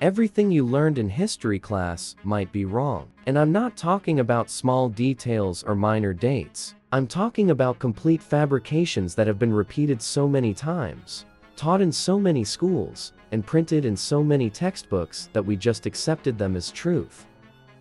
everything you learned in history class might be wrong. And I'm not talking about small details or minor dates. I'm talking about complete fabrications that have been repeated so many times, taught in so many schools, and printed in so many textbooks that we just accepted them as truth.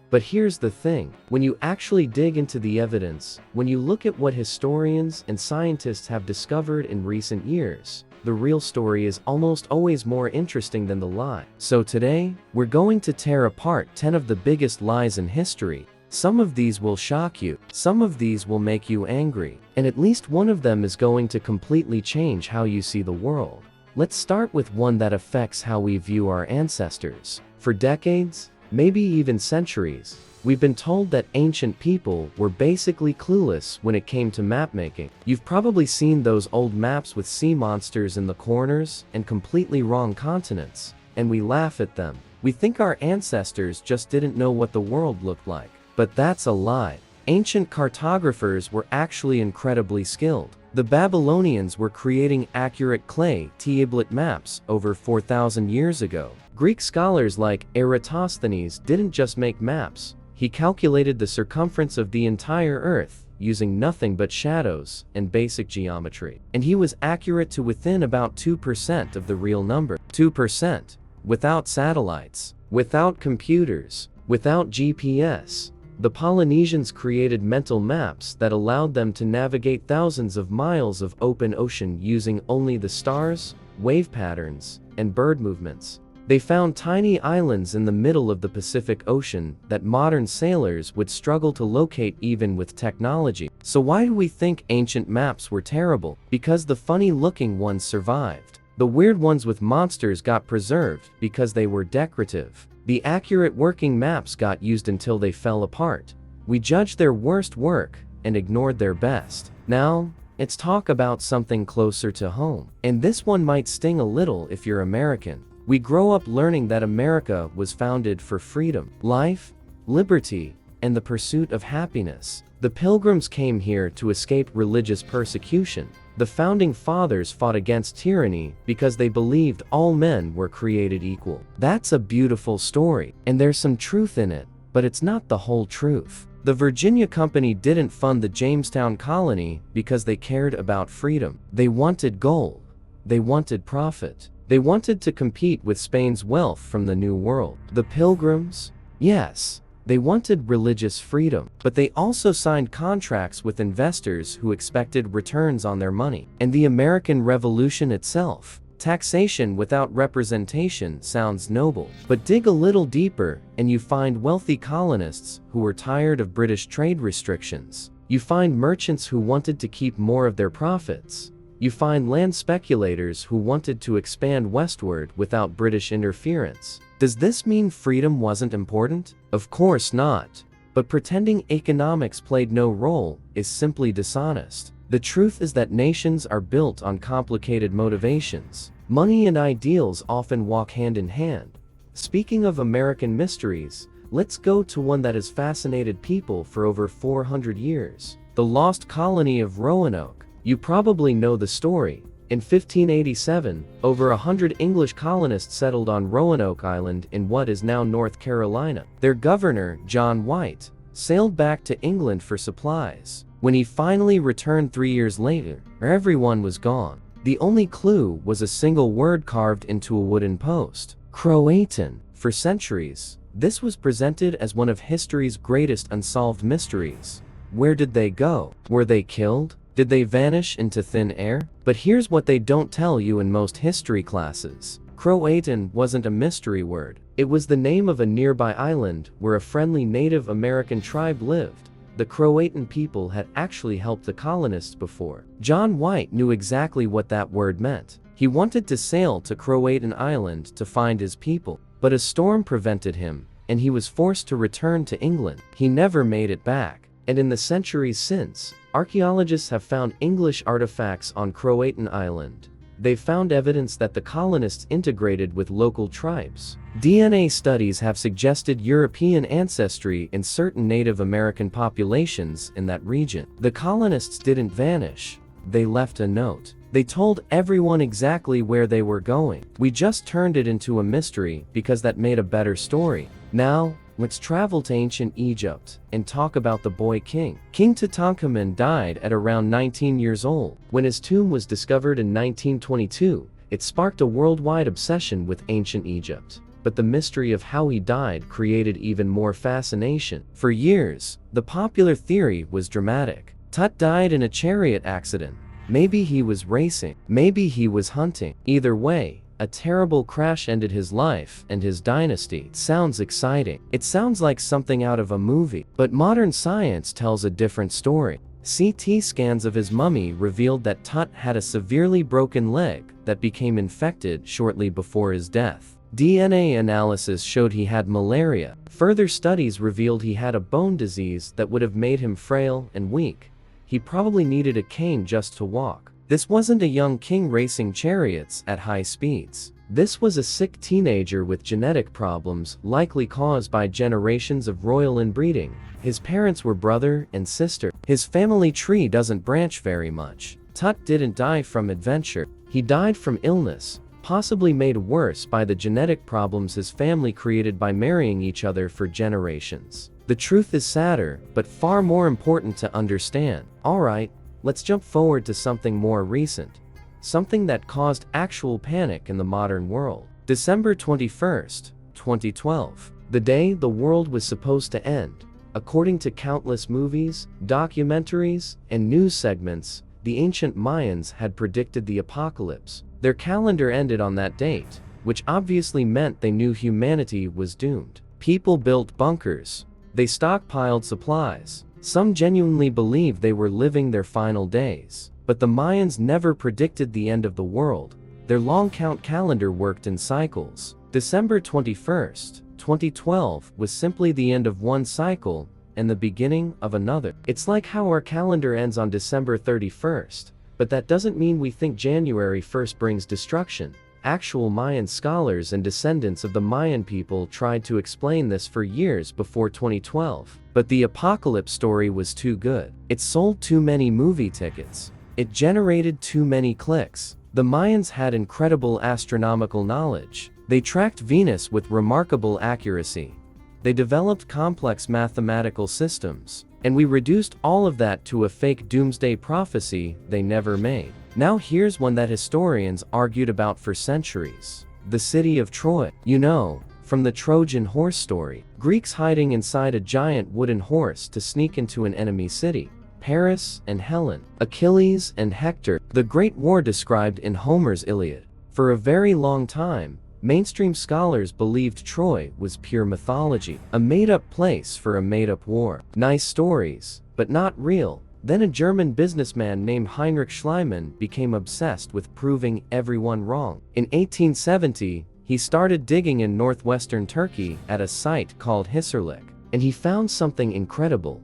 But here's the thing, when you actually dig into the evidence, when you look at what historians and scientists have discovered in recent years, the real story is almost always more interesting than the lie. So today, we're going to tear apart 10 of the biggest lies in history. Some of these will shock you, some of these will make you angry, and at least one of them is going to completely change how you see the world. Let's start with one that affects how we view our ancestors. For decades, maybe even centuries, we've been told that ancient people were basically clueless when it came to map making. You've probably seen those old maps with sea monsters in the corners and completely wrong continents, and we laugh at them. We think our ancestors just didn't know what the world looked like. But that's a lie. Ancient cartographers were actually incredibly skilled. The Babylonians were creating accurate clay tablet maps over 4,000 years ago. Greek scholars like Eratosthenes didn't just make maps, he calculated the circumference of the entire Earth using nothing but shadows and basic geometry. And he was accurate to within about 2% of the real number. 2%. Without satellites, without computers, without GPS. The Polynesians created mental maps that allowed them to navigate thousands of miles of open ocean using only the stars, wave patterns, and bird movements. They found tiny islands in the middle of the Pacific Ocean that modern sailors would struggle to locate even with technology. So why do we think ancient maps were terrible? Because the funny-looking ones survived. The weird ones with monsters got preserved because they were decorative. The accurate working maps got used until they fell apart. We judged their worst work and ignored their best. Now, let's talk about something closer to home. And this one might sting a little if you're American. We grow up learning that America was founded for freedom, life, liberty, and the pursuit of happiness. The Pilgrims came here to escape religious persecution. The Founding Fathers fought against tyranny because they believed all men were created equal. That's a beautiful story, and there's some truth in it, but it's not the whole truth. The Virginia Company didn't fund the Jamestown colony because they cared about freedom. They wanted gold. They wanted profit. They wanted to compete with Spain's wealth from the New World. The Pilgrims? Yes. They wanted religious freedom, but they also signed contracts with investors who expected returns on their money. And the American Revolution itself, taxation without representation sounds noble, but dig a little deeper and you find wealthy colonists who were tired of British trade restrictions. You find merchants who wanted to keep more of their profits. You find land speculators who wanted to expand westward without British interference. Does this mean freedom wasn't important? Of course not. But pretending economics played no role is simply dishonest. The truth is that nations are built on complicated motivations. Money and ideals often walk hand in hand. Speaking of American mysteries, let's go to one that has fascinated people for over 400 years. The lost colony of Roanoke. You probably know the story. In 1587, over 100 English colonists settled on Roanoke Island in what is now North Carolina. Their governor, John White, sailed back to England for supplies. When he finally returned 3 years later, everyone was gone. The only clue was a single word carved into a wooden post: CROATOAN. For centuries, this was presented as one of history's greatest unsolved mysteries. Where did they go? Were they killed? Did they vanish into thin air? But here's what they don't tell you in most history classes. CROATOAN wasn't a mystery word. It was the name of a nearby island where a friendly Native American tribe lived. The Croatan people had actually helped the colonists before. John White knew exactly what that word meant. He wanted to sail to CROATOAN Island to find his people, but a storm prevented him, and he was forced to return to England. He never made it back. And in the centuries since, archaeologists have found English artifacts on CROATOAN Island. They've found evidence that the colonists integrated with local tribes. DNA studies have suggested European ancestry in certain Native American populations in that region. The colonists didn't vanish. They left a note. They told everyone exactly where they were going. We just turned it into a mystery because that made a better story. Now, let's travel to ancient Egypt and talk about the boy king. King Tutankhamun died at around 19 years old. When his tomb was discovered in 1922, it sparked a worldwide obsession with ancient Egypt. But the mystery of how he died created even more fascination. For years, the popular theory was dramatic. Tut died in a chariot accident. Maybe he was racing. Maybe he was hunting. Either way, a terrible crash ended his life and his dynasty. Sounds exciting. It sounds like something out of a movie. But modern science tells a different story. CT scans of his mummy revealed that Tut had a severely broken leg that became infected shortly before his death. DNA analysis showed he had malaria. Further studies revealed he had a bone disease that would have made him frail and weak. He probably needed a cane just to walk. This wasn't a young king racing chariots at high speeds. This was a sick teenager with genetic problems likely caused by generations of royal inbreeding. His parents were brother and sister. His family tree doesn't branch very much. Tut didn't die from adventure. He died from illness, possibly made worse by the genetic problems his family created by marrying each other for generations. The truth is sadder, but far more important to understand. Alright, let's jump forward to something more recent. Something that caused actual panic in the modern world. December 21st, 2012. The day the world was supposed to end. According to countless movies, documentaries, and news segments, the ancient Mayans had predicted the apocalypse. Their calendar ended on that date, which obviously meant they knew humanity was doomed. People built bunkers. They stockpiled supplies. Some genuinely believed they were living their final days. But the Mayans never predicted the end of the world. Their long count calendar worked in cycles. December 21st, 2012 was simply the end of one cycle and the beginning of another. It's like how our calendar ends on December 31st. But that doesn't mean we think January 1st brings destruction. Actual Mayan scholars and descendants of the Mayan people tried to explain this for years before 2012. But the apocalypse story was too good. It sold too many movie tickets. It generated too many clicks. The Mayans had incredible astronomical knowledge. They tracked Venus with remarkable accuracy. They developed complex mathematical systems. And we reduced all of that to a fake doomsday prophecy they never made. Now here's one that historians argued about for centuries. The city of Troy. You know, from the Trojan horse story. Greeks hiding inside a giant wooden horse to sneak into an enemy city. Paris and Helen. Achilles and Hector. The Great War described in Homer's Iliad. For a very long time, mainstream scholars believed Troy was pure mythology, a made-up place for a made-up war. Nice stories, but not real. Then a German businessman named Heinrich Schliemann became obsessed with proving everyone wrong. In 1870, he started digging in northwestern Turkey at a site called Hisarlik, and he found something incredible.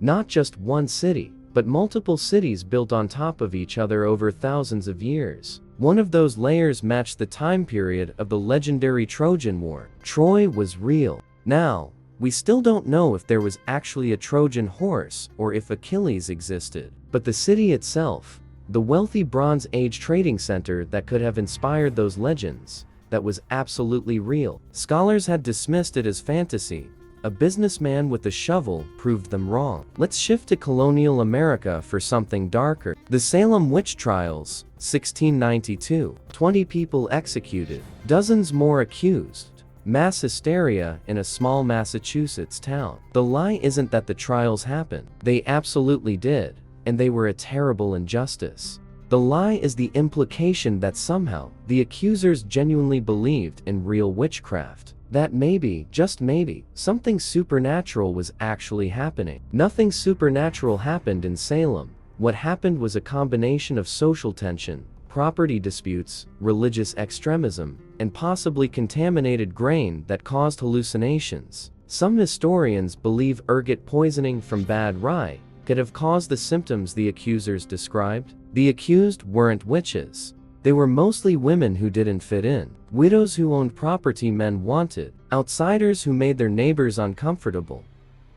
Not just one city, but multiple cities built on top of each other over thousands of years. One of those layers matched the time period of the legendary Trojan War. Troy was real. Now, we still don't know if there was actually a Trojan horse or if Achilles existed. But the city itself, the wealthy Bronze Age trading center that could have inspired those legends, that was absolutely real. Scholars had dismissed it as fantasy. A businessman with a shovel proved them wrong. Let's shift to colonial America for something darker. The Salem witch trials, 1692. 20 people executed, dozens more accused. Mass hysteria in a small Massachusetts town. The lie isn't that the trials happened. They absolutely did, and they were a terrible injustice. The lie is the implication that somehow, the accusers genuinely believed in real witchcraft. That maybe, just maybe, something supernatural was actually happening. Nothing supernatural happened in Salem. What happened was a combination of social tension, property disputes, religious extremism, and possibly contaminated grain that caused hallucinations. Some historians believe ergot poisoning from bad rye could have caused the symptoms the accusers described. The accused weren't witches. They were mostly women who didn't fit in, widows who owned property men wanted, outsiders who made their neighbors uncomfortable,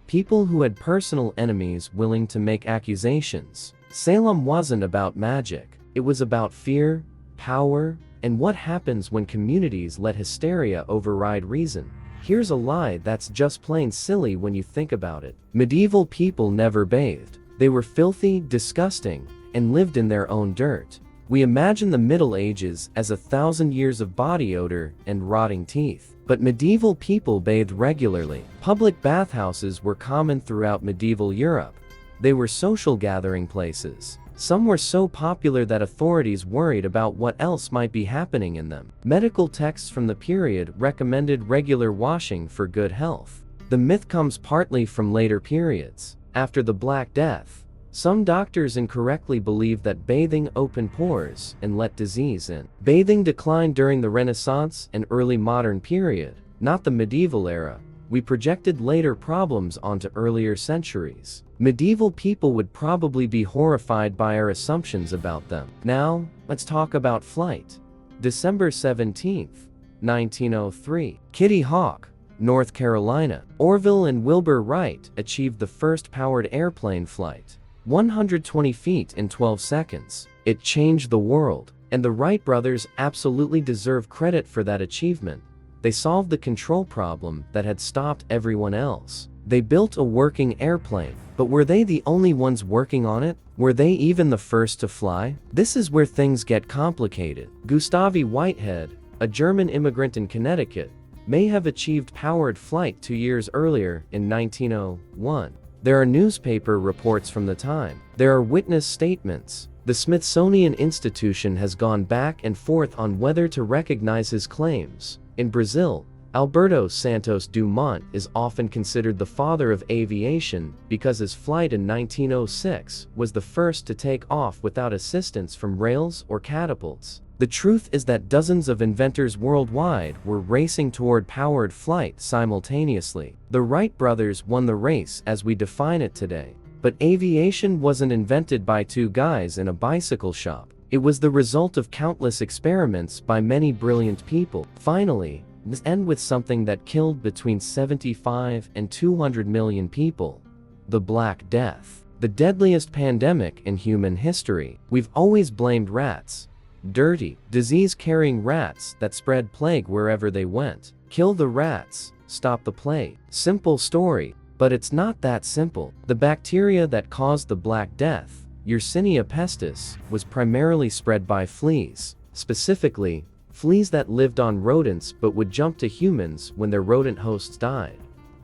people who had personal enemies willing to make accusations. Salem wasn't about magic. It was about fear, power, and what happens when communities let hysteria override reason. Here's a lie that's just plain silly when you think about it. Medieval people never bathed. They were filthy, disgusting, and lived in their own dirt. We imagine the Middle Ages as 1,000 years of body odor and rotting teeth. But medieval people bathed regularly. Public bathhouses were common throughout medieval Europe. They were social gathering places. Some were so popular that authorities worried about what else might be happening in them. Medical texts from the period recommended regular washing for good health. The myth comes partly from later periods. After the Black Death, some doctors incorrectly believed that bathing opened pores and let disease in. Bathing declined during the Renaissance and early modern period, not the medieval era. We projected later problems onto earlier centuries. Medieval people would probably be horrified by our assumptions about them. Now, let's talk about flight. December 17th, 1903. Kitty Hawk, North Carolina. Orville and Wilbur Wright achieved the first powered airplane flight. 120 feet in 12 seconds. It changed the world. And the Wright brothers absolutely deserve credit for that achievement. They solved the control problem that had stopped everyone else. They built a working airplane, but were they the only ones working on it? Were they even the first to fly? This is where things get complicated. Gustave Whitehead, a German immigrant in Connecticut, may have achieved powered flight 2 years earlier in 1901. There are newspaper reports from the time. There are witness statements. The Smithsonian Institution has gone back and forth on whether to recognize his claims. In Brazil, Alberto Santos Dumont is often considered the father of aviation because his flight in 1906 was the first to take off without assistance from rails or catapults. The truth is that dozens of inventors worldwide were racing toward powered flight simultaneously. The Wright brothers won the race as we define it today. But aviation wasn't invented by two guys in a bicycle shop. It was the result of countless experiments by many brilliant people. Finally, let's end with something that killed between 75 and 200 million people. The Black Death. The deadliest pandemic in human history. We've always blamed rats. Dirty, disease-carrying rats that spread plague wherever they went. Kill the rats, stop the plague. Simple story, but it's not that simple. The bacteria that caused the Black Death, Yersinia pestis, was primarily spread by fleas. Specifically, fleas that lived on rodents but would jump to humans when their rodent hosts died.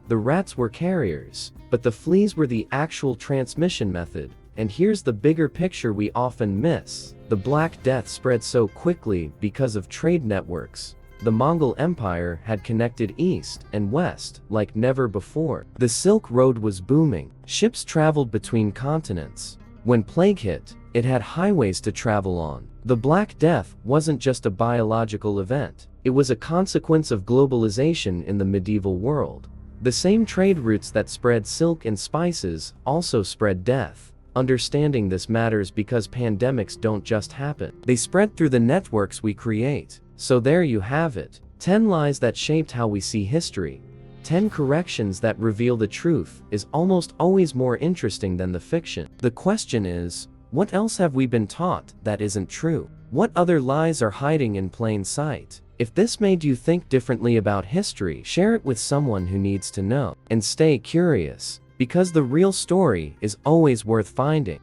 The rats were carriers, but the fleas were the actual transmission method. And here's the bigger picture we often miss. The Black Death spread so quickly because of trade networks. The Mongol Empire had connected east and west like never before. The Silk Road was booming. Ships traveled between continents. When plague hit, it had highways to travel on. The Black Death wasn't just a biological event. It was a consequence of globalization in the medieval world. The same trade routes that spread silk and spices also spread death. Understanding this matters because pandemics don't just happen. They spread through the networks we create. So there you have it. 10 lies that shaped how we see history. 10 corrections that reveal the truth is almost always more interesting than the fiction. The question is, what else have we been taught that isn't true? What other lies are hiding in plain sight? If this made you think differently about history, share it with someone who needs to know. And stay curious, because the real story is always worth finding.